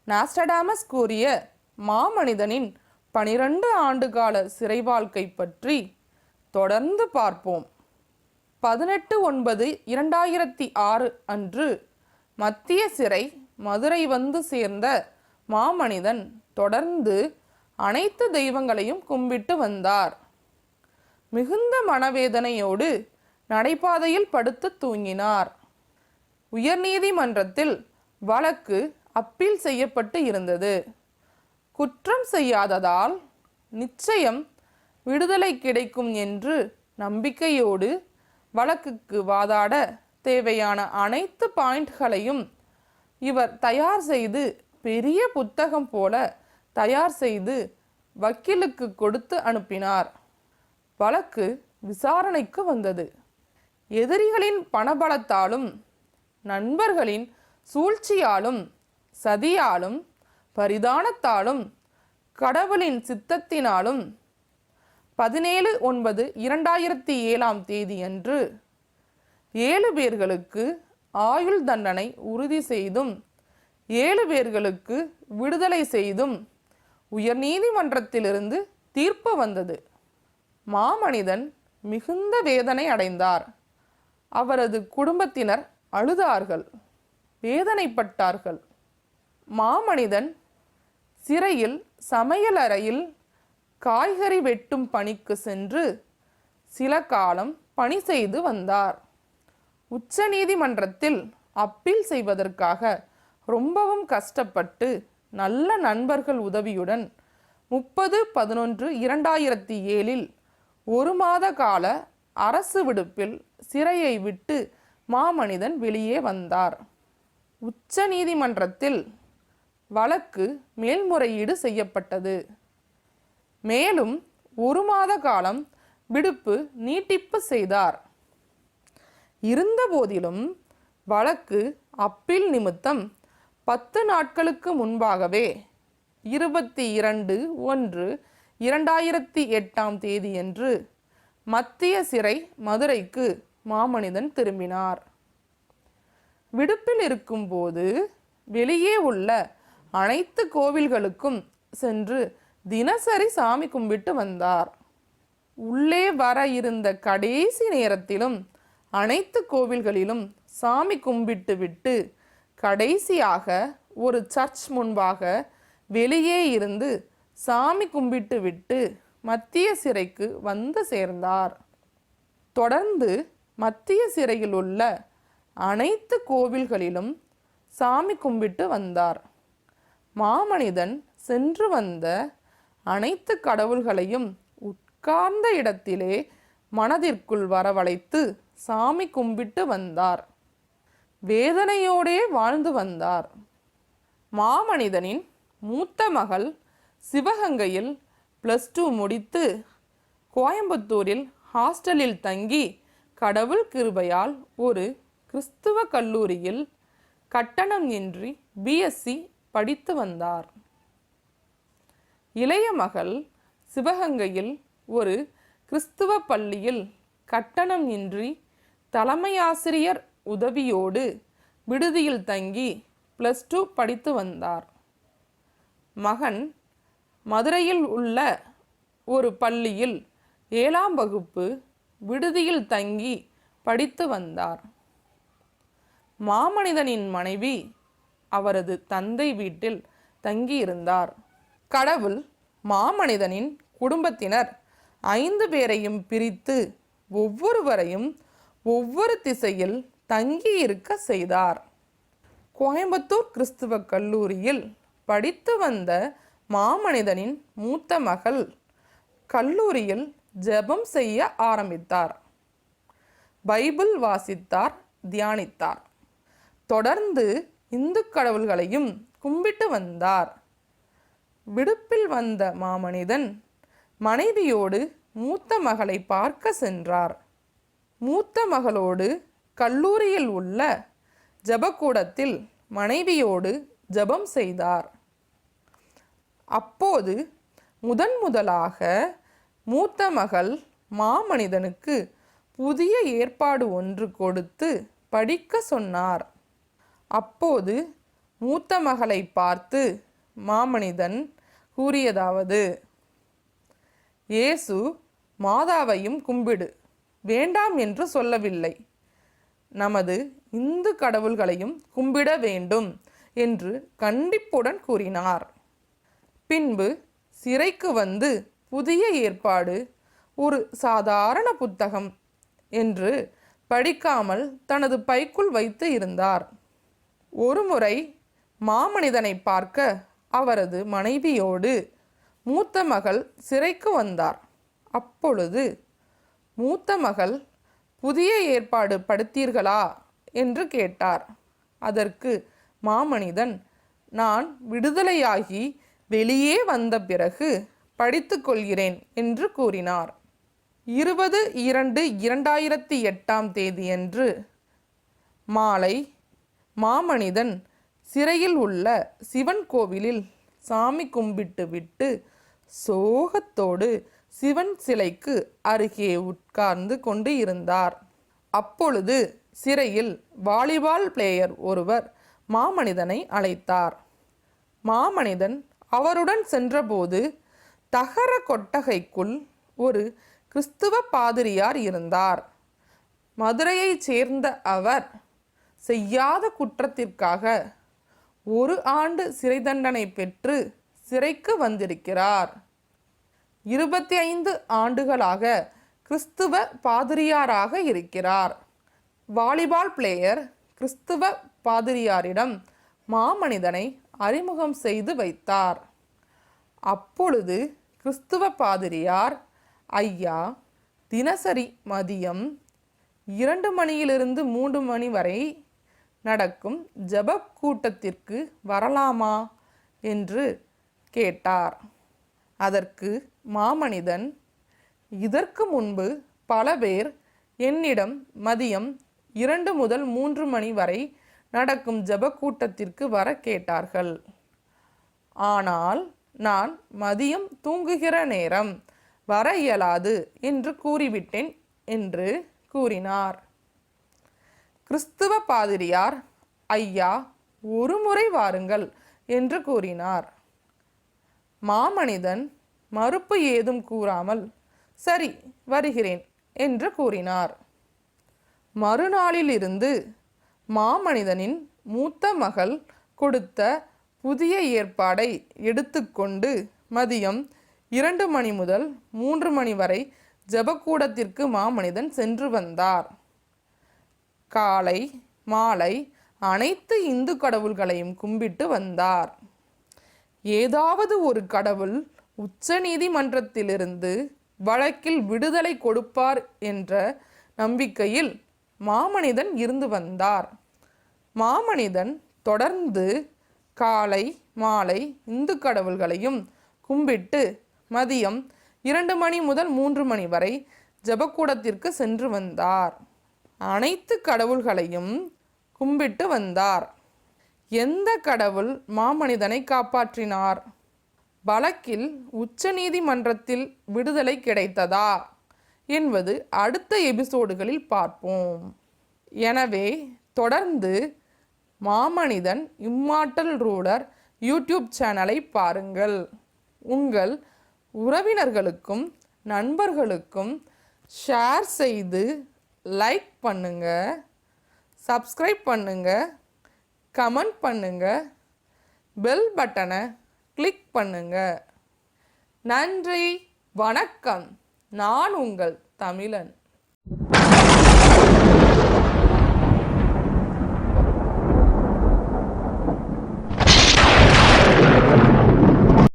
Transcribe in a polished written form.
Nostradamus கூறிய மாமனிதனின் 12 ஆண்டுகால சிறை வாழ்க்கை பற்றி தொடர்ந்து பார்ப்போம். 18/9/2006 அன்று மத்திய சிறை மதுரை வந்து சேர்ந்த மாமனிதன் தொடர்ந்து அனைத்து தெய்வங்களையும் கும்பிட்டு வந்தார். மிகுந்த மனவேதனையோடு நடைபாதையில் படுத்து தூங்கினார். உயர்நீதிமன்றத்தில் வழக்கு அப்பீல் செய்யப்பட்டு இருந்தது. குற்றம் செய்யாததால் நிச்சயம் விடுதலை கிடைக்கும் என்று நம்பிக்கையோடு வழக்குக்கு வாதாட தேவையான அனைத்து பாயிண்ட்களையும் இவர் தயார் செய்து பெரிய புத்தகம் போல தயார் செய்து வக்கீலுக்கு கொடுத்து அனுப்பினார். வழக்கு விசாரணைக்கு வந்தது. எதிரிகளின் பணபலத்தாலும் நண்பர்களின் சூழ்ச்சியாலும் சதியாலும் பரிதானத்தாலும் கடவுளின் சித்தத்தினாலும் 17/9/2007 அன்று 7 பேர்களுக்கு ஆயுள் தண்டனை உறுதி செய்தும் 7 பேர்களுக்கு விடுதலை செய்தும் உயர்நீதிமன்றத்திலிருந்து தீர்ப்பு வந்தது. மாமனிதன் மிகுந்த வேதனை அடைந்தார். அவரது குடும்பத்தினர் அழுதார்கள், வேதனைப்பட்டார்கள். மாமனிதன் சிறையில் சமையலறையில் காய்கறி வெட்டும் பணிக்கு சென்று சில காலம் பணி செய்து வந்தார். உச்ச நீதிமன்றத்தில் அப்பீல் செய்வதற்காக ரொம்பவும் கஷ்டப்பட்டு நல்ல நண்பர்கள் உதவியுடன் 30/11/2007 1 மாத கால அரசு விடுப்பில் சிறையை விட்டு மாமனிதன் வெளியே வந்தார். உச்ச நீதிமன்றத்தில் வழக்கு மேல்முறையீடு செய்யப்பட்டது. மேலும் 1 மாத காலம் விடுப்பு நீட்டிப்பு செய்தார். இருந்தபோதிலும் வழக்கு அப்பீல் நிமித்தம் 10 நாட்களுக்கு முன்பாகவே 22/1/2008 மத்திய சிறை மதுரைக்கு மாமனிதன் திரும்பினார். விடுப்பில் இருக்கும்போது வெளியே உள்ள அனைத்து கோவில்களுக்கும் சென்று தினசரி சாமி கும்பிட்டு வந்தார். உள்ளே வர இருந்த கடைசி நேரத்திலும் அனைத்து கோவில்களிலும் சாமி கும்பிட்டு விட்டு கடைசியாக ஒரு சர்ச் முன்பாக வெளியே இருந்து சாமி கும்பிட்டு விட்டு மத்திய சிறைக்கு வந்து சேர்ந்தார். தொடர்ந்து மத்திய சிறையில் உள்ள அனைத்து கோவில்களிலும் சாமி கும்பிட்டு வந்தார். மாமனிதன் சென்று வந்த அனைத்து கடவுள்களையும் உட்கார்ந்த இடத்திலே மனதிற்குள் வரவழைத்து சாமி கும்பிட்டு வந்தார். வேதனையோடே வாழ்ந்து வந்தார். மாமனிதனின் மூத்த மகள் சிவகங்கையில் +2 முடித்து கோயம்புத்தூரில் ஹாஸ்டலில் தங்கி கடவுள் கிருபையால் ஒரு கிறிஸ்துவ கல்லூரியில் கட்டணம் இன்றி BSc படித்து வந்தார். இளைய மகள் சிவகங்கையில் ஒரு கிறிஸ்துவ பள்ளியில் கட்டணம் இன்றி தலைமையாசிரியர் உதவியோடு விடுதியில் தங்கி +2 படித்து வந்தார். மகன் மதுரையில் உள்ள ஒரு பள்ளியில் 7ஆம் வகுப்பு விடுதியில் தங்கி படித்து வந்தார். மாமனிதனின் மனைவி அவரது தந்தை வீட்டில் தங்கியிருந்தார். கடவுள் மாமனிதனின் குடும்பத்தினர் 5 பேரையும் பிரித்து ஒவ்வொருவரையும் ஒவ்வொரு திசையில் தங்கியிருக்க செய்தார். கோயம்புத்தூர் கிறிஸ்துவ கல்லூரியில் படித்து வந்த மாமனிதனின் மூத்த மகள் கல்லூரியில் ஜெபம் செய்ய ஆரம்பித்தார். பைபிள் வாசித்தார், தியானித்தார். தொடர்ந்து இந்து கடவுள்களையும் கும்பிட்டு வந்தார். விடுப்பில் வந்த மாமனிதன் மனைவியோடு மூத்த மகளை பார்க்க சென்றார். மூத்த மகளோடு கல்லூரியில் உள்ள ஜெபக்கூடத்தில் மனைவியோடு ஜெபம் செய்தார். அப்போது முதலாக மூத்த மகள் மாமனிதனுக்கு புதிய ஏற்பாடு ஒன்று கொடுத்து படிக்க சொன்னார். அப்போது மூத்த மகளை பார்த்து மாமனிதன் கூறியதாவது: இயேசு மாதாவையும் கும்பிடு, வேண்டாம் என்று சொல்லவில்லை. நமது இந்து கடவுள்களையும் கும்பிட வேண்டும் என்று கண்டிப்புடன் கூறினார். பின்பு சிறைக்கு வந்து புதிய ஏற்பாடு ஒரு சாதாரண புத்தகம் என்று படிக்காமல் தனது பைக்குள் வைத்து இருந்தார். ஒருமுறை மாமனிதனை பார்க்க அவரது மனைவியோடு மூத்த மகள் சிறைக்கு வந்தார். அப்பொழுது மூத்த மகள், புதிய ஏற்பாடு படித்தீர்களா என்று கேட்டார். அதற்கு மாமனிதன், நான் விடுதலையாகி வெளியே வந்த பிறகு படித்து கொள்கிறேன் என்று கூறினார். 20/2/2008 மாலை மாமனிதன் சிறையில் உள்ள சிவன் கோவிலில் சாமி கும்பிட்டு விட்டு சோகத்தோடு சிவன் சிலைக்கு அருகே உட்கார்ந்து கொண்டு இருந்தார். அப்பொழுது சிறையில் வாலிபால் பிளேயர் ஒருவர் மாமனிதனை அழைத்தார். மாமனிதன் அவருடன் சென்றபோது தகர கொட்டகைக்குள் ஒரு கிறிஸ்துவ பாதிரியார் இருந்தார். மதுரையைச் சேர்ந்த அவர் செய்யாத குற்றத்திற்காக 1 ஆண்டு சிறை தண்டனை பெற்று சிறைக்கு வந்திருக்கிறார். 25 ஆண்டுகளாக கிறிஸ்துவ பாதிரியாராக இருக்கிறார். வாலிபால் பிளேயர் கிறிஸ்துவ பாதிரியாரிடம் மாமனிதனை அறிமுகம் செய்து வைத்தார். அப்பொழுது கிறிஸ்துவ பாதிரியார், ஐயா, தினசரி மதியம் 2 மணியிலிருந்து 3 மணி வரை நடக்கும் ஜெப கூட்டத்திற்கு வரலாமா என்று கேட்டார். அதற்கு மாமனிதன், இதற்கு முன்பு பல பேர் என்னிடம் மதியம் 2 முதல் 3 மணி வரை நடக்கும் ஜெப கூட்டத்திற்கு வர கேட்டார்கள். ஆனால் நான் மதியம் தூங்குகிற நேரம் வர இயலாது என்று கூறிவிட்டேன் என்று கூறினார். கிறிஸ்துவ பாதிரியார், ஐயா, 1 முறை வாருங்கள் என்று கூறினார். மாமனிதன் மறுப்பு ஏதும் கூறாமல், சரி, வருகிறேன் என்று கூறினார். மறுநாளிலிருந்து மாமனிதனின் மூத்த மகள் கொடுத்த புதிய ஏற்பாடை எடுத்துக்கொண்டு மதியம் 2 மணி முதல் 3 மணி வரை ஜெபக்கூடத்திற்கு மாமனிதன் சென்று வந்தார். காலை மாலை அனைத்து இந்து கடவுள்களையும் கும்பிட்டு வந்தார். ஏதாவது ஒரு கடவுள் உச்ச நீதிமன்றத்திலிருந்து வழக்கில் விடுதலை கொடுப்பார் என்ற நம்பிக்கையில் மாமனிதன் இருந்து வந்தார். மாமனிதன் தொடர்ந்து காலை மாலை இந்து கடவுள்களையும் கும்பிட்டு மதியம் 2 மணி முதல் 3 மணி வரை ஜெபக்கூடத்திற்கு சென்று வந்தார். அனைத்து கடவுள்களையும் கும்பிட்டு வந்தார். எந்த கடவுள் மாமனிதனை காப்பாற்றினார்? வழக்கில் உச்ச நீதிமன்றத்தில் விடுதலை கிடைத்ததா என்பது அடுத்த எபிசோடுகளில் பார்ப்போம். எனவே தொடர்ந்து மாமனிதன் இம்மார்ட்டல் ரூலர் யூடியூப் சேனலை பாருங்கள். உங்கள் உறவினர்களுக்கும் நண்பர்களுக்கும் ஷேர் செய்து லைக் பண்ணுங்க, சப்ஸ்கிரைப் பண்ணுங்க, கமெண்ட் பண்ணுங்க, பெல் பட்டனை கிளிக் பண்ணுங்க. நன்றி, வணக்கம். நான் உங்கள் தமிழன்.